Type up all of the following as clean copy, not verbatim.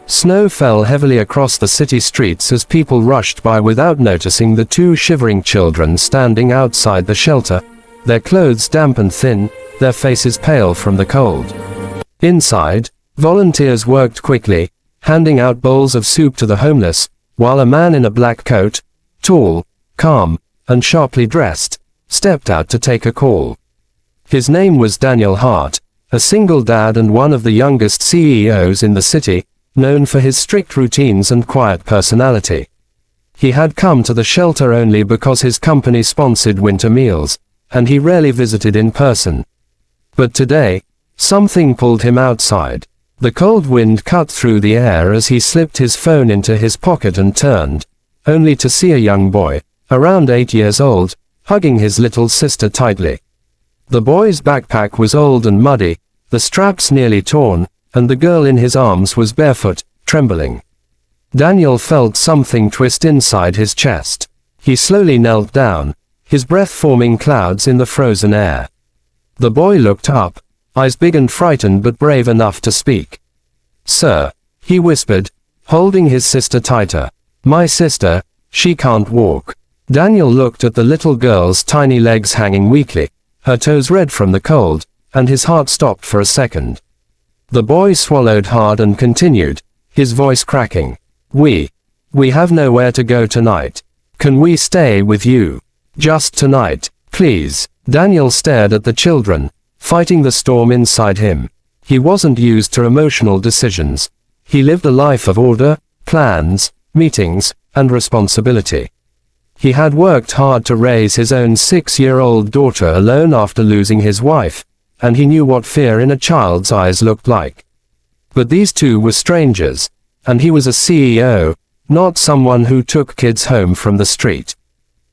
Snow fell heavily across the city streets as people rushed by without noticing the two shivering children standing outside the shelter, their clothes damp and thin, their faces pale from the cold. Inside, volunteers worked quickly, handing out bowls of soup to the homeless, while a man in a black coat, tall, calm, and sharply dressed, stepped out to take a call. His name was Daniel Hart, a single dad and one of the youngest CEOs in the city, known for his strict routines and quiet personality. He had come to the shelter only because his company sponsored winter meals, and he rarely visited in person. But today, something pulled him outside. The cold wind cut through the air as he slipped his phone into his pocket and turned, only to see a young boy, around 8 years old, hugging his little sister tightly. The boy's backpack was old and muddy, the straps nearly torn, and the girl in his arms was barefoot, trembling. Daniel felt something twist inside his chest. He slowly knelt down, his breath forming clouds in the frozen air. The boy looked up, eyes big and frightened but brave enough to speak. "Sir," he whispered, holding his sister tighter. "My sister, she can't walk." Daniel looked at the little girl's tiny legs hanging weakly, her toes red from the cold, and his heart stopped for a second. The boy swallowed hard and continued, his voice cracking. We have nowhere to go tonight. Can we stay with you? Just tonight, please." Daniel stared at the children, fighting the storm inside him. He wasn't used to emotional decisions. He lived a life of order, plans, meetings, and responsibility. He had worked hard to raise his own 6-year-old daughter alone after losing his wife, and he knew what fear in a child's eyes looked like. But these two were strangers, and he was a CEO, not someone who took kids home from the street.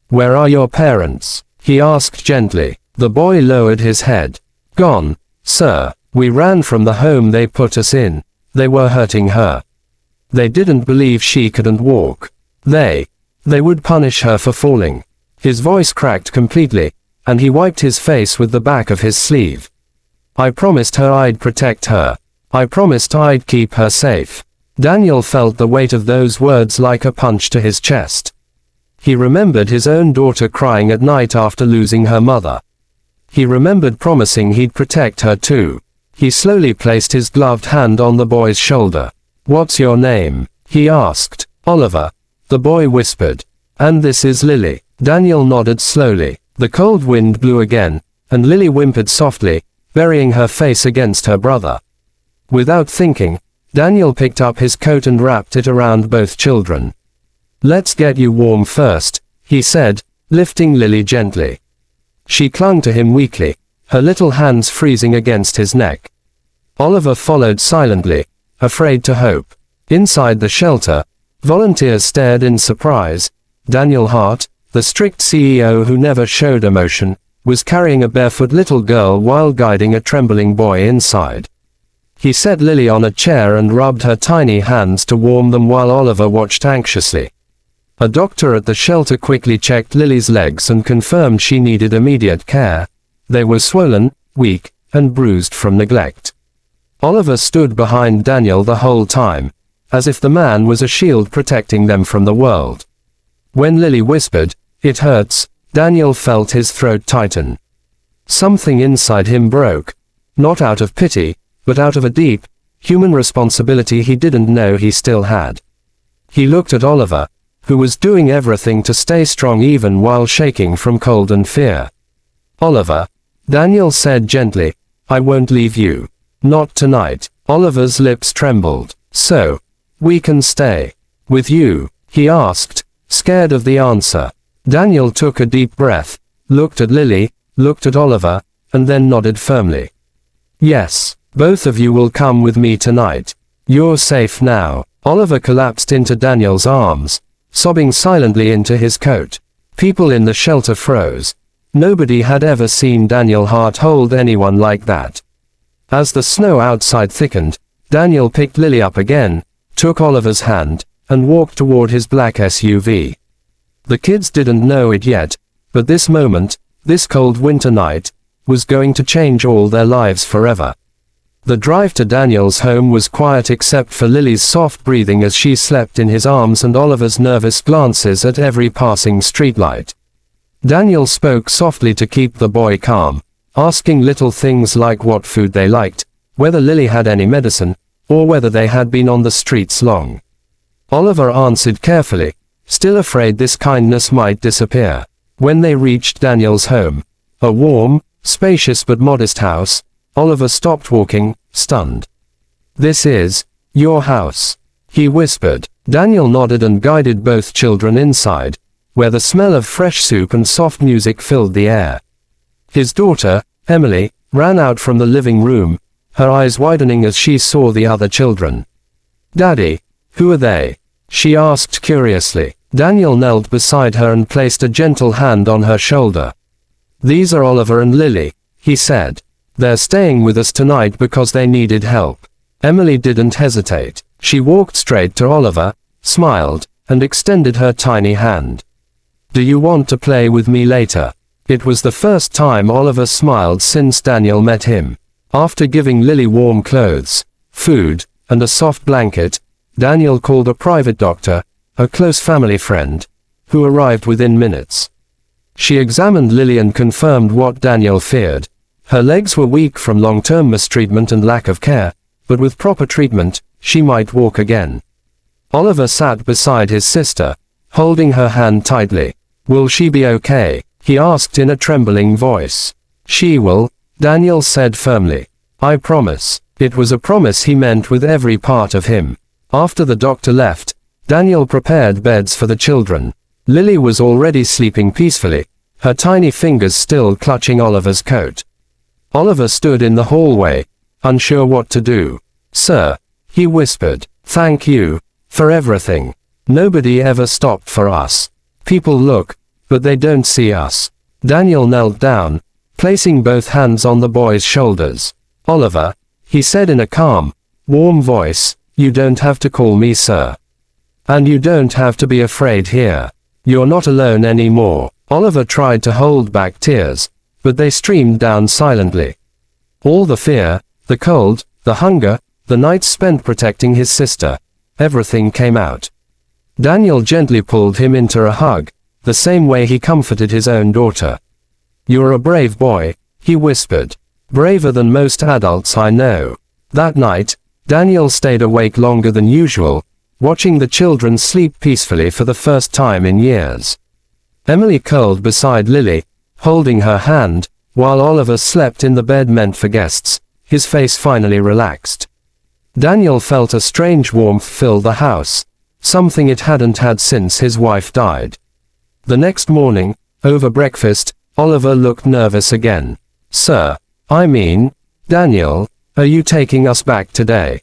"Where are your parents?" he asked gently. The boy lowered his head. "Gone, sir. We ran from the home they put us in. They were hurting her. They didn't believe she couldn't walk. They would punish her for falling." His voice cracked completely, and he wiped his face with the back of his sleeve. "I promised her I'd protect her. I promised I'd keep her safe." Daniel felt the weight of those words like a punch to his chest. He remembered his own daughter crying at night after losing her mother. He remembered promising he'd protect her too. He slowly placed his gloved hand on the boy's shoulder. "What's your name?" he asked. "Oliver," the boy whispered. "And this is Lily." Daniel nodded slowly. The cold wind blew again, and Lily whimpered softly, burying her face against her brother. Without thinking, Daniel picked up his coat and wrapped it around both children. "Let's get you warm first," he said, lifting Lily gently. She clung to him weakly, her little hands freezing against his neck. Oliver followed silently, afraid to hope. Inside the shelter, volunteers stared in surprise. Daniel Hart, the strict CEO who never showed emotion, was carrying a barefoot little girl while guiding a trembling boy inside. He set Lily on a chair and rubbed her tiny hands to warm them while Oliver watched anxiously. A doctor at the shelter quickly checked Lily's legs and confirmed she needed immediate care. They were swollen, weak, and bruised from neglect. Oliver stood behind Daniel the whole time, as if the man was a shield protecting them from the world. When Lily whispered, "It hurts," Daniel felt his throat tighten. Something inside him broke, not out of pity, but out of a deep, human responsibility he didn't know he still had. He looked at Oliver, who was doing everything to stay strong even while shaking from cold and fear. "Oliver," Daniel said gently, "I won't leave you. Not tonight." Oliver's lips trembled. "So, we can stay with you?" he asked, scared of the answer. Daniel took a deep breath, looked at Lily, looked at Oliver, and then nodded firmly. "Yes, both of you will come with me tonight. You're safe now." Oliver collapsed into Daniel's arms, sobbing silently into his coat. People in the shelter froze. Nobody had ever seen Daniel Hart hold anyone like that. As the snow outside thickened, Daniel picked Lily up again, took Oliver's hand, and walked toward his black SUV. The kids didn't know it yet, but this moment, this cold winter night, was going to change all their lives forever. The drive to Daniel's home was quiet except for Lily's soft breathing as she slept in his arms and Oliver's nervous glances at every passing streetlight. Daniel spoke softly to keep the boy calm, asking little things like what food they liked, whether Lily had any medicine, or whether they had been on the streets long. Oliver answered carefully, still afraid this kindness might disappear. When they reached Daniel's home, a warm, spacious but modest house, Oliver stopped walking, stunned. "This is your house," he whispered. Daniel nodded and guided both children inside, where the smell of fresh soup and soft music filled the air. His daughter, Emily, ran out from the living room, her eyes widening as she saw the other children. "Daddy, who are they?" she asked curiously. Daniel knelt beside her and placed a gentle hand on her shoulder. "These are Oliver and Lily," he said. "They're staying with us tonight because they needed help." Emily didn't hesitate. She walked straight to Oliver, smiled, and extended her tiny hand. "Do you want to play with me later?" It was the first time Oliver smiled since Daniel met him. After giving Lily warm clothes, food, and a soft blanket, Daniel called a private doctor, a close family friend, who arrived within minutes. She examined Lily and confirmed what Daniel feared. Her legs were weak from long-term mistreatment and lack of care, but with proper treatment, she might walk again. Oliver sat beside his sister, holding her hand tightly. "Will she be okay?" he asked in a trembling voice. "She will," Daniel said firmly. "I promise." It was a promise he meant with every part of him. After the doctor left, Daniel prepared beds for the children. Lily was already sleeping peacefully, her tiny fingers still clutching Oliver's coat. Oliver stood in the hallway, unsure what to do. "Sir," he whispered, "thank you for everything. Nobody ever stopped for us. People look, but they don't see us." Daniel knelt down, placing both hands on the boy's shoulders. "Oliver," he said in a calm, warm voice, "you don't have to call me sir. And you don't have to be afraid here. You're not alone anymore." Oliver tried to hold back tears, but they streamed down silently. All the fear, the cold, the hunger, the nights spent protecting his sister, everything came out. Daniel gently pulled him into a hug, the same way he comforted his own daughter. "You're a brave boy," he whispered. "Braver than most adults I know." That night, Daniel stayed awake longer than usual, watching the children sleep peacefully for the first time in years. Emily curled beside Lily, holding her hand, while Oliver slept in the bed meant for guests, his face finally relaxed. Daniel felt a strange warmth fill the house, something it hadn't had since his wife died. The next morning, over breakfast, Oliver looked nervous again. "Sir, I mean, Daniel, are you taking us back today?"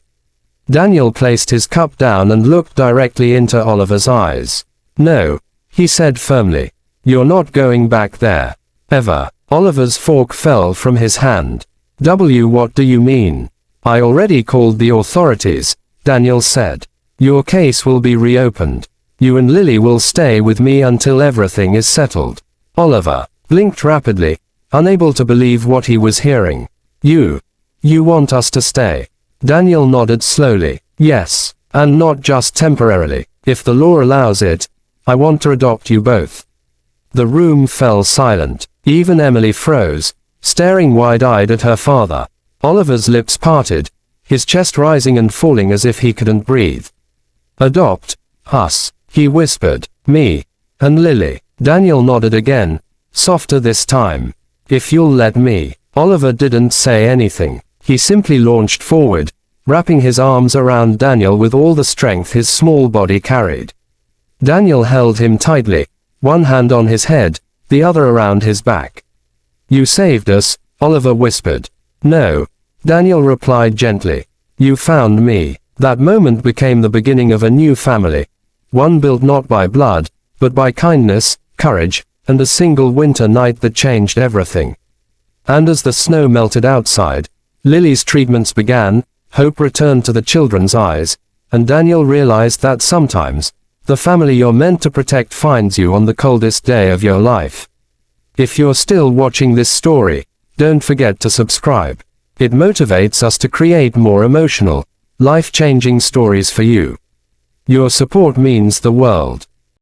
Daniel placed his cup down and looked directly into Oliver's eyes. "No," he said firmly. "You're not going back there. Ever." Oliver's fork fell from his hand. What do you mean?" "I already called the authorities," Daniel said. "Your case will be reopened. You and Lily will stay with me until everything is settled." Oliver blinked rapidly, unable to believe what he was hearing. You want us to stay?" Daniel nodded slowly. "Yes, and not just temporarily. If the law allows it, I want to adopt you both." The room fell silent. Even Emily froze, staring wide-eyed at her father. Oliver's lips parted, his chest rising and falling as if he couldn't breathe. "Adopt us," he whispered. "Me and Lily." Daniel nodded again, softer this time. "If you'll let me." Oliver didn't say anything. He simply launched forward, wrapping his arms around Daniel with all the strength his small body carried. Daniel held him tightly, one hand on his head, the other around his back. "You saved us," Oliver whispered. "No," Daniel replied gently. "You found me." That moment became the beginning of a new family, one built not by blood, but by kindness, courage, and a single winter night that changed everything. And as the snow melted outside, Lily's treatments began, hope returned to the children's eyes, and Daniel realized that sometimes, the family you're meant to protect finds you on the coldest day of your life. If you're still watching this story, don't forget to subscribe. It motivates us to create more emotional, life-changing stories for you. Your support means the world.